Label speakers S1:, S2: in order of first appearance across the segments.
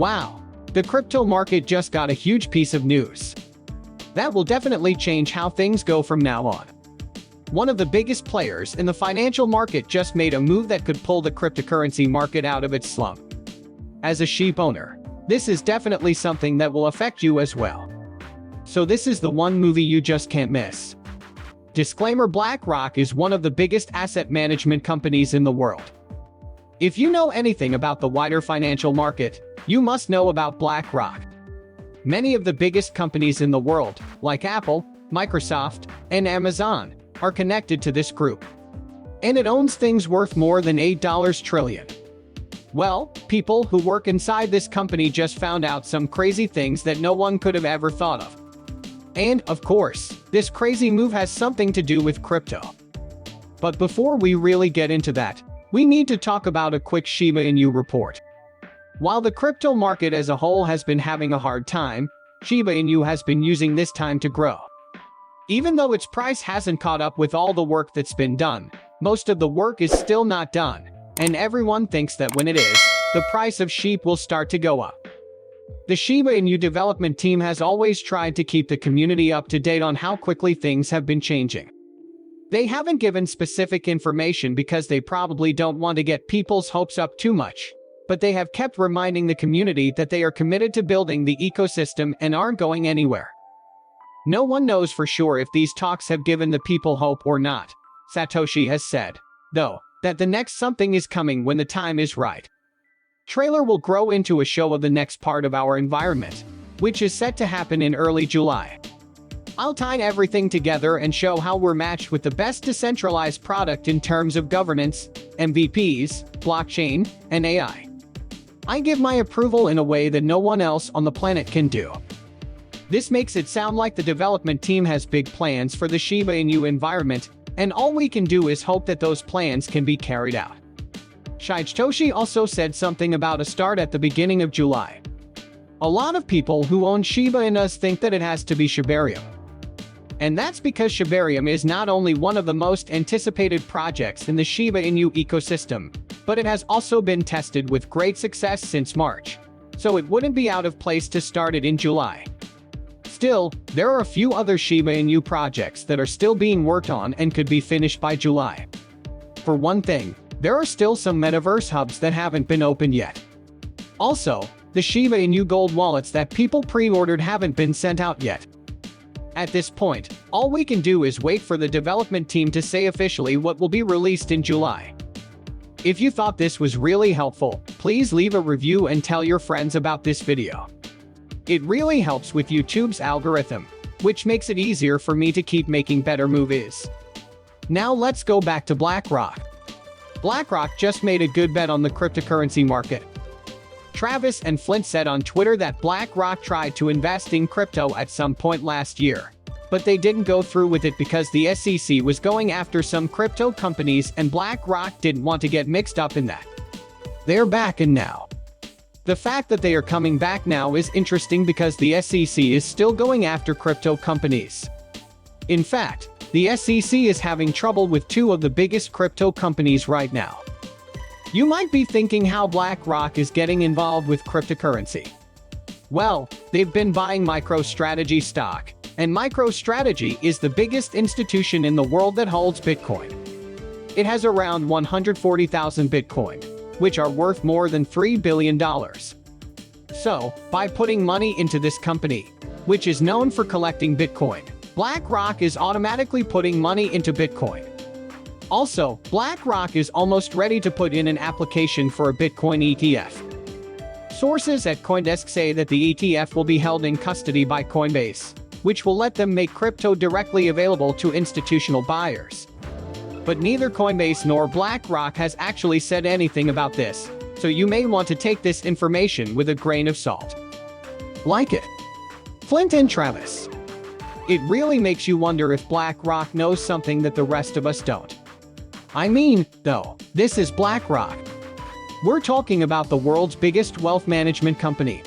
S1: Wow, the crypto market just got a huge piece of news. That will definitely change how things go from now on. One of the biggest players in the financial market just made a move that could pull the cryptocurrency market out of its slump. As a SHIB owner, this is definitely something that will affect you as well. So this is the one movie you just can't miss. Disclaimer: BlackRock is one of the biggest asset management companies in the world. If you know anything about the wider financial market, you must know about BlackRock. Many of the biggest companies in the world, like Apple, Microsoft, and Amazon, are connected to this group. And it owns things worth more than $8 trillion. Well, people who work inside this company just found out some crazy things that no one could have ever thought of. And, of course, this crazy move has something to do with crypto. But before we really get into that, we need to talk about a quick Shiba Inu report. While the crypto market as a whole has been having a hard time, Shiba Inu has been using this time to grow. Even though its price hasn't caught up with all the work that's been done, most of the work is still not done, and everyone thinks that when it is, the price of SHIB will start to go up. The Shiba Inu development team has always tried to keep the community up to date on how quickly things have been changing. They haven't given specific information because they probably don't want to get people's hopes up too much, but they have kept reminding the community that they are committed to building the ecosystem and aren't going anywhere. No one knows for sure if these talks have given the people hope or not. Satoshi has said, though, that the next something is coming when the time is right. Trailer will grow into a show of the next part of our environment, which is set to happen in early July. I'll tie everything together and show how we're matched with the best decentralized product in terms of governance, MVPs, blockchain, and AI. I give my approval in a way that no one else on the planet can do. This makes it sound like the development team has big plans for the Shiba Inu environment, and all we can do is hope that those plans can be carried out. Satoshi also said something about a start at the beginning of July. A lot of people who own Shiba Inu think that it has to be Shibarium. And that's because Shibarium is not only one of the most anticipated projects in the Shiba Inu ecosystem, but it has also been tested with great success since March, so it wouldn't be out of place to start it in July. Still, there are a few other Shiba Inu projects that are still being worked on and could be finished by July. For one thing, there are still some metaverse hubs that haven't been opened yet. Also, the Shiba Inu gold wallets that people pre-ordered haven't been sent out yet. At this point, all we can do is wait for the development team to say officially what will be released in July. If you thought this was really helpful, please leave a review and tell your friends about this video. It really helps with YouTube's algorithm, which makes it easier for me to keep making better movies. Now let's go back to BlackRock. BlackRock just made a good bet on the cryptocurrency market. Travis and Flint said on Twitter that BlackRock tried to invest in crypto at some point last year, but they didn't go through with it because the SEC was going after some crypto companies and BlackRock didn't want to get mixed up in that. They're back and now. The fact that they are coming back now is interesting because the SEC is still going after crypto companies. In fact, the SEC is having trouble with two of the biggest crypto companies right now. You might be thinking how BlackRock is getting involved with cryptocurrency. Well, they've been buying MicroStrategy stock, and MicroStrategy is the biggest institution in the world that holds Bitcoin. It has around 140,000 Bitcoin, which are worth more than $3 billion. So, by putting money into this company, which is known for collecting Bitcoin, BlackRock is automatically putting money into Bitcoin. Also, BlackRock is almost ready to put in an application for a Bitcoin ETF. Sources at CoinDesk say that the ETF will be held in custody by Coinbase, which will let them make crypto directly available to institutional buyers. But neither Coinbase nor BlackRock has actually said anything about this, so you may want to take this information with a grain of salt. Like it. Flint and Travis. It really makes you wonder if BlackRock knows something that the rest of us don't. I mean, though, this is BlackRock. We're talking about the world's biggest wealth management company.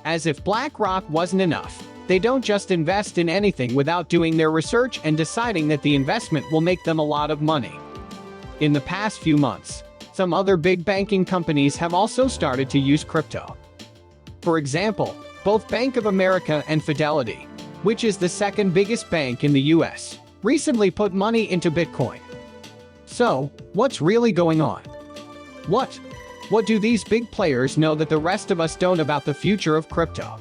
S1: As if BlackRock wasn't enough, they don't just invest in anything without doing their research and deciding that the investment will make them a lot of money. In the past few months, some other big banking companies have also started to use crypto. For example, both Bank of America and Fidelity, which is the second biggest bank in the US, recently put money into Bitcoin. So, what's really going on? What do these big players know that the rest of us don't about the future of crypto?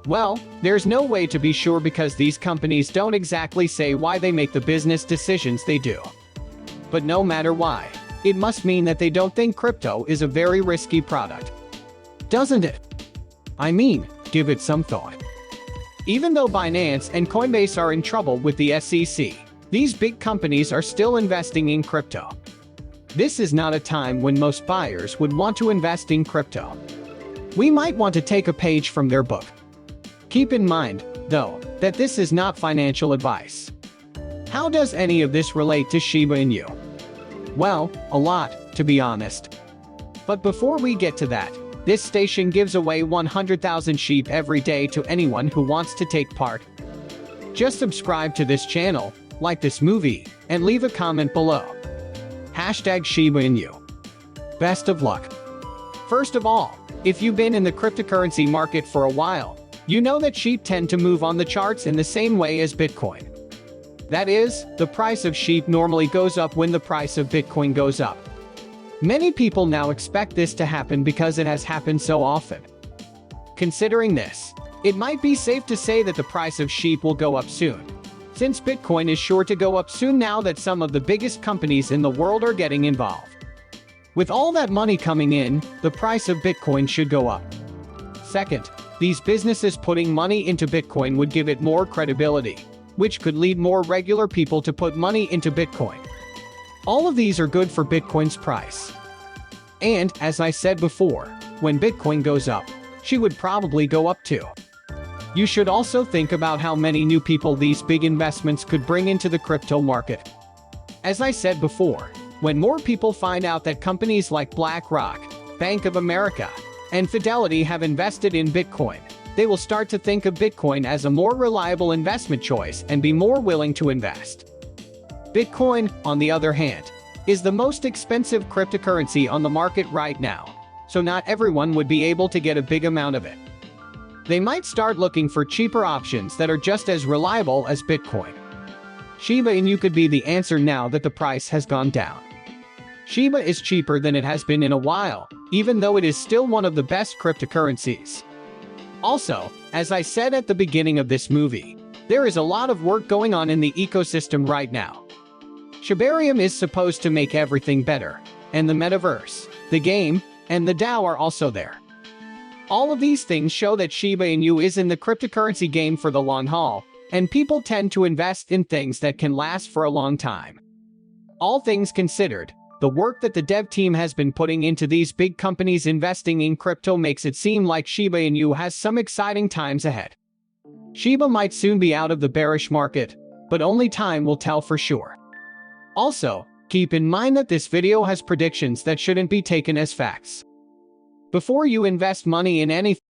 S1: Well, there's no way to be sure because these companies don't exactly say why they make the business decisions they do. But no matter why, it must mean that they don't think crypto is a very risky product. Doesn't it? I mean, give it some thought. Even though Binance and Coinbase are in trouble with the SEC, these big companies are still investing in crypto. This is not a time when most buyers would want to invest in crypto. We might want to take a page from their book. Keep in mind, though, that this is not financial advice. How does any of this relate to Shiba Inu? Well, a lot, to be honest. But before we get to that, this station gives away 100,000 sheep every day to anyone who wants to take part. Just subscribe to this channel, like this movie, and leave a comment below. #Shiba Inu. Best of luck. First of all, if you've been in the cryptocurrency market for a while, you know that sheep tend to move on the charts in the same way as Bitcoin. That is, the price of sheep normally goes up when the price of Bitcoin goes up. Many people now expect this to happen because it has happened so often. Considering this, it might be safe to say that the price of sheep will go up soon, since Bitcoin is sure to go up soon now that some of the biggest companies in the world are getting involved. With all that money coming in, the price of Bitcoin should go up. Second, these businesses putting money into Bitcoin would give it more credibility, which could lead more regular people to put money into Bitcoin. All of these are good for Bitcoin's price. And, as I said before, when Bitcoin goes up, she would probably go up too. You should also think about how many new people these big investments could bring into the crypto market. As I said before, when more people find out that companies like BlackRock, Bank of America, and Fidelity have invested in Bitcoin, they will start to think of Bitcoin as a more reliable investment choice and be more willing to invest. Bitcoin, on the other hand, is the most expensive cryptocurrency on the market right now, so not everyone would be able to get a big amount of it. They might start looking for cheaper options that are just as reliable as Bitcoin. Shiba Inu could be the answer now that the price has gone down. Shiba is cheaper than it has been in a while, even though it is still one of the best cryptocurrencies. Also, as I said at the beginning of this movie, there is a lot of work going on in the ecosystem right now. Shibarium is supposed to make everything better, and the metaverse, the game, and the DAO are also there. All of these things show that Shiba Inu is in the cryptocurrency game for the long haul, and people tend to invest in things that can last for a long time. All things considered, the work that the dev team has been putting into these big companies investing in crypto makes it seem like Shiba Inu has some exciting times ahead. Shiba might soon be out of the bearish market, but only time will tell for sure. Also, keep in mind that this video has predictions that shouldn't be taken as facts. Before you invest money in anything,